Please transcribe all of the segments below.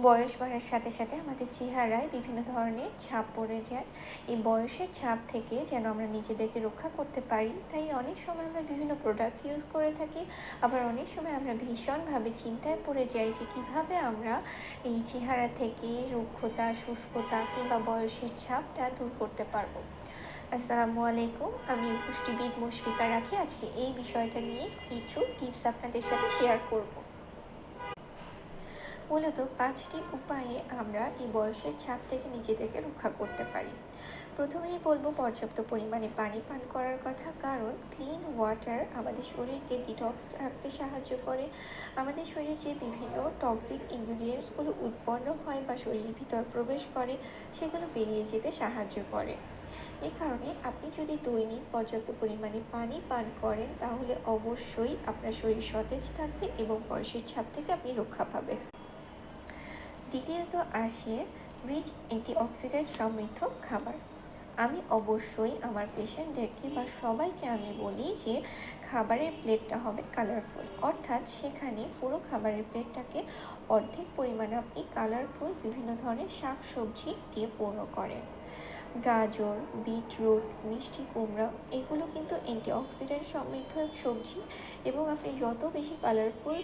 বয়স বাড়ার সাথে সাথে আমাদের চেহারায় বিভিন্ন ধরনের ছাপ পড়ে যায়। এই বয়সের ছাপ থেকে যেন আমরা নিজেদেরকে রক্ষা করতে পারি, তাই অনেক সময় আমরা বিভিন্ন প্রোডাক্ট ইউজ করে থাকি। আবার অনেক সময় আমরা ভীষণভাবে চিন্তায় পড়ে যাই যে কীভাবে আমরা এই চেহারা থেকে রুক্ষতা, শুষ্কতা কিংবা বয়সের ছাপটা দূর করতে পারবো। আসসালামু আলাইকুম, আমি পুষ্টিবিদ মুশফিকা রাখি। আজকে এই বিষয়টা নিয়ে কিছু টিপস আপনাদের সাথে শেয়ার করব। মূলত 5টি উপায়ে আমরা এই বয়সের ছাপ থেকে নিজেদেরকে রক্ষা করতে পারি। প্রথমেই বলবো পর্যাপ্ত পরিমাণে পানি পান করার কথা, কারণ ক্লিন ওয়াটার আমাদের শরীরকে ডিটক্স রাখতে সাহায্য করে। আমাদের শরীরে যে বিভিন্ন টক্সিক ইনগ্রিডিয়েন্টসগুলো উৎপন্ন হয় বা শরীরের ভিতর প্রবেশ করে, সেগুলো বেরিয়ে যেতে সাহায্য করে। এই কারণে আপনি যদি দৈনিক পর্যাপ্ত পরিমাণে পানি পান করেন, তাহলে অবশ্যই আপনার শরীর সতেজ থাকবে এবং বয়সের ছাপ থেকে আপনি রক্ষা পাবেন। দ্বিতীয়ত আসে রিচ অ্যান্টিঅক্সিডেন্ট সমৃদ্ধ খাবার। আমি অবশ্যই আমার পেশেন্টদেরকে বা সবাইকে আমি বলি যে খাবারের প্লেটটা হবে কালারফুল, অর্থাৎ সেখানে পুরো খাবারের প্লেটটাকে অর্ধেক পরিমাণে আপনি কালারফুল বিভিন্ন ধরনের শাক সবজি দিয়ে পূর্ণ করেন। গাজর, বিটরুট, মিষ্টি কুমড়া এগুলো কিন্তু অ্যান্টিঅক্সিডেন্ট সমৃদ্ধ সবজি, এবং আপনি যত বেশি কালারফুল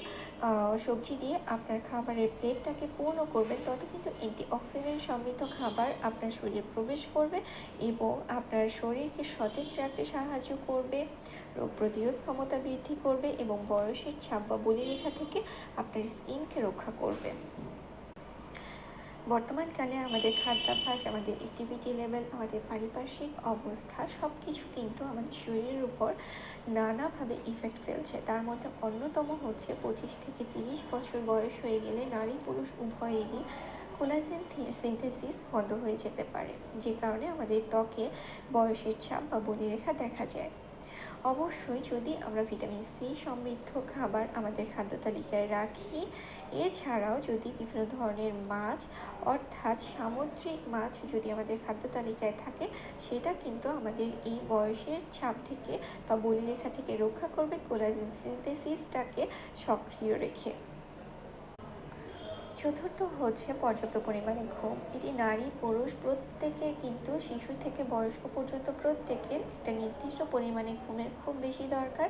সবজি দিয়ে আপনার খাবারের প্লেটটাকে পূর্ণ করবেন, তত কিন্তু অ্যান্টিঅক্সিডেন্ট সমৃদ্ধ খাবার আপনার শরীরে প্রবেশ করবে এবং আপনার শরীরকে সতেজ রাখতে সাহায্য করবে, রোগ প্রতিরোধ ক্ষমতা বৃদ্ধি করবে এবং বয়সের ছাপ বা বলিরেখা থেকে আপনার স্কিনকে রক্ষা করবে। বর্তমানকালে আমাদের খাদ্যাভ্যাস, আমাদের অ্যাক্টিভিটি লেভেল, আমাদের পারিপার্শ্বিক অবস্থা সব কিছু কিন্তু আমাদের শরীরের উপর নানাভাবে ইফেক্ট ফেলছে। তার মধ্যে অন্যতম হচ্ছে 25 থেকে 30 বছর বয়স হয়ে গেলে নারী পুরুষ উভয়েরই কোলাজেন সিনথেসিস বন্ধ হয়ে যেতে পারে, যে কারণে আমাদের ত্বকে বয়সের ছাপ বা বলিরেখা দেখা যায়। অবশ্যই যদি আমরা ভিটামিন সি সমৃদ্ধ খাবার আমাদের খাদ্য তালিকায় রাখি, এছাড়াও যদি বিভিন্ন ধরনের মাছ অর্থাৎ সামুদ্রিক মাছ যদি আমাদের খাদ্য তালিকায় থাকে, সেটা কিন্তু আমাদের এই বয়সের ছাপ থেকে বা বলিরেখা থেকে রক্ষা করবে, কোলাজেন সিনথেসিসটাকে সক্রিয় রেখে। চতুর্থ হচ্ছে পর্যাপ্ত পরিমাণে ঘুম। এটি নারী পুরুষ প্রত্যেকের, কিন্তু শিশু থেকে বয়স্ক পর্যন্ত প্রত্যেকের একটা নির্দিষ্ট পরিমাণে ঘুমের খুব বেশি দরকার।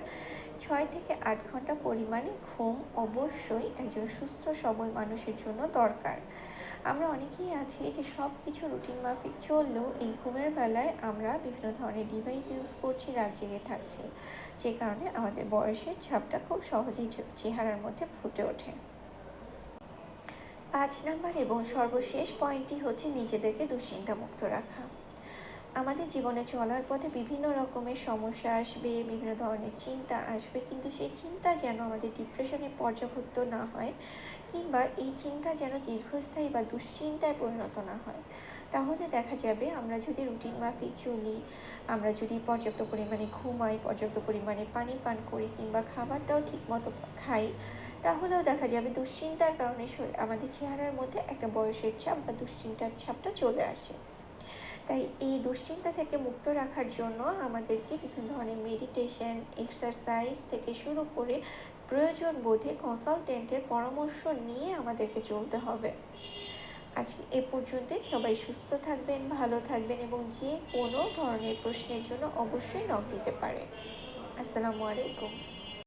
6 থেকে 8 ঘন্টা পরিমাণে ঘুম অবশ্যই একজন সুস্থ সবল মানুষের জন্য দরকার। আমরা অনেকেই আছি যে সব কিছু রুটিন মাফিক চললেও এই ঘুমের বেলায় আমরা বিভিন্ন ধরনের ডিভাইস ইউজ করছি, রাত জেগে থাকছি, যে কারণে আমাদের বয়সের ছাপটা খুব সহজেই চেহারার মধ্যে ফুটে ওঠে। 5 নাম্বার এবং সর্বশেষ পয়েন্টটি হচ্ছে নিজেদেরকে দুশ্চিন্তা মুক্ত রাখা। আমাদের জীবনে চলার পথে বিভিন্ন রকমের সমস্যা আসবে, বিভিন্ন ধরনের চিন্তা আসবে, কিন্তু সেই চিন্তা যেন আমাদের ডিপ্রেশনে পর্যাপ্ত না হয়, কিংবা এই চিন্তা যেন দীর্ঘস্থায়ী বা দুশ্চিন্তায় পরিণত না হয়। তাহলে দেখা যাবে আমরা যদি রুটিন মাফিক চলি, আমরা যদি পর্যাপ্ত পরিমাণে ঘুমাই, পর্যাপ্ত পরিমাণে পানি পান করি কিংবা খাবারটাও ঠিকমতো খাই, তাহলেও দেখা যাবে দুশ্চিন্তার কারণে আমাদের চেহারার মধ্যে একটা বয়সের ছাপ বা দুশ্চিন্তার ছাপটা চলে আসে। তাই এই দুশ্চিন্তা থেকে মুক্ত রাখার জন্য আমাদেরকে বিভিন্ন ধরনের মেডিটেশন, এক্সারসাইজ থেকে শুরু করে প্রয়োজন বোধে কনসালটেন্টের পরামর্শ নিয়ে আমাদেরকে চলতে হবে। আজকে এ পর্যন্তই। সবাই সুস্থ থাকবেন, ভালো থাকবেন এবং যে কোনো ধরনের প্রশ্নের জন্য অবশ্যই নক দিতে পারেন। আসসালামু আলাইকুম।